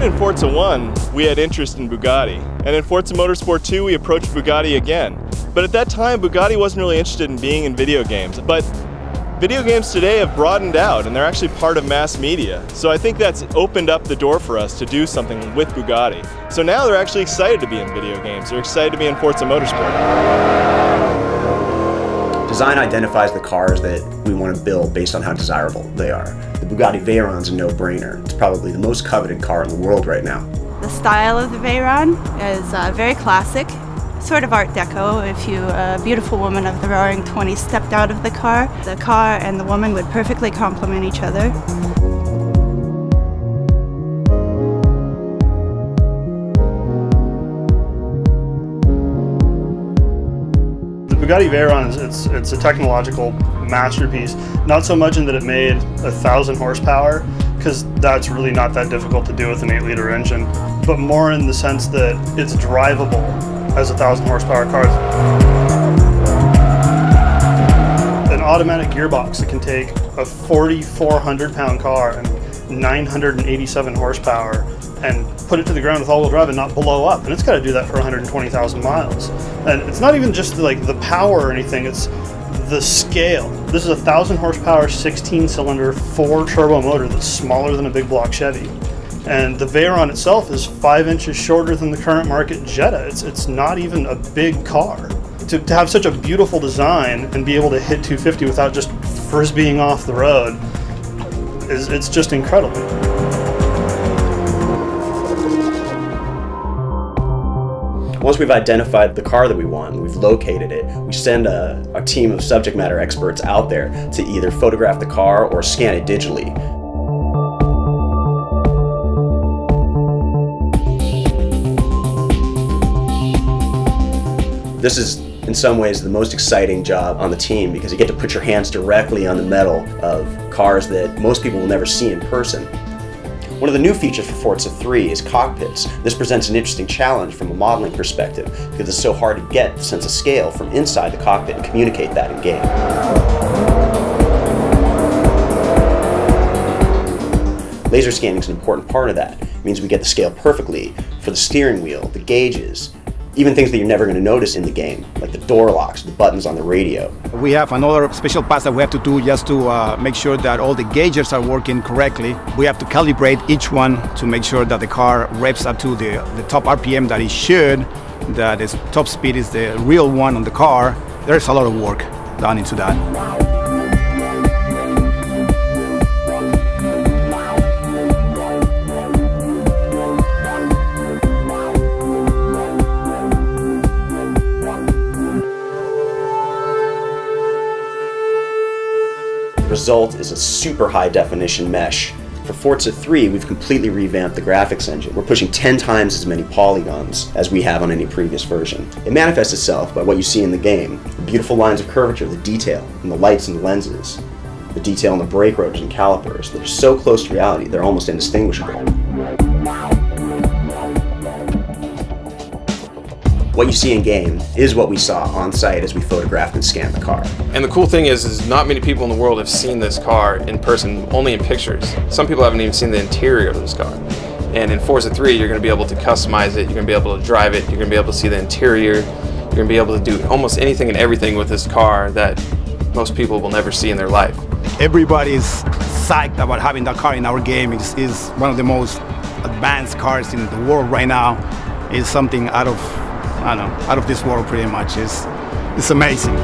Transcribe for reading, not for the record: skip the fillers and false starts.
In Forza 1, we had interest in Bugatti, and in Forza Motorsport 2, we approached Bugatti again. But at that time, Bugatti wasn't really interested in being in video games. But video games today have broadened out, and they're actually part of mass media. So I think that's opened up the door for us to do something with Bugatti. So now they're actually excited to be in video games. They're excited to be in Forza Motorsport. Design identifies the cars that we want to build based on how desirable they are. The Bugatti Veyron's a no-brainer. It's probably the most coveted car in the world right now. The style of the Veyron is very classic, sort of Art Deco. If a beautiful woman of the Roaring 20s stepped out of the car and the woman would perfectly complement each other. Bugatti Veyron, it's a technological masterpiece, not so much in that it made 1,000 horsepower, because that's really not that difficult to do with an 8-liter engine, but more in the sense that it's drivable as 1,000 horsepower car. An automatic gearbox that can take a 4,400-pound car and 987 horsepower and put it to the ground with all-wheel drive and not blow up, and it's got to do that for 120,000 miles. And it's not even just like the power or anything, it's the scale. This is a 1,000 horsepower 16-cylinder 4-turbo motor that's smaller than a big block Chevy, and the Veyron itself is 5 inches shorter than the current market Jetta. It's not even a big car. To have such a beautiful design and be able to hit 250 without just frisbeeing off the road it's just incredible. Once we've identified the car that we want, we've located it, we send a team of subject matter experts out there to either photograph the car or scan it digitally. This is, in some ways, the most exciting job on the team because you get to put your hands directly on the metal of cars that most people will never see in person. One of the new features for Forza 3 is cockpits. This presents an interesting challenge from a modeling perspective because it's so hard to get the sense of scale from inside the cockpit and communicate that in game. Laser scanning is an important part of that. It means we get the scale perfectly for the steering wheel, the gauges, even things that you're never going to notice in the game, like the door locks, the buttons on the radio. We have another special pass that we have to do just to make sure that all the gauges are working correctly. We have to calibrate each one to make sure that the car revs up to the top RPM that it should, that its top speed is the real one on the car. There's a lot of work done into that. The result is a super high definition mesh. For Forza 3, we've completely revamped the graphics engine. We're pushing 10 times as many polygons as we have on any previous version. It manifests itself by what you see in the game, the beautiful lines of curvature, the detail, and the lights and lenses, the detail in the brake rotors and calipers that are so close to reality they're almost indistinguishable. What you see in game is what we saw on site as we photographed and scanned the car. And the cool thing is not many people in the world have seen this car in person, only in pictures. Some people haven't even seen the interior of this car. And in Forza 3, you're going to be able to customize it, you're going to be able to drive it, you're going to be able to see the interior, you're going to be able to do almost anything and everything with this car that most people will never see in their life. Everybody's psyched about having that car in our game. It's one of the most advanced cars in the world right now. It's something out of this world pretty much. It's amazing.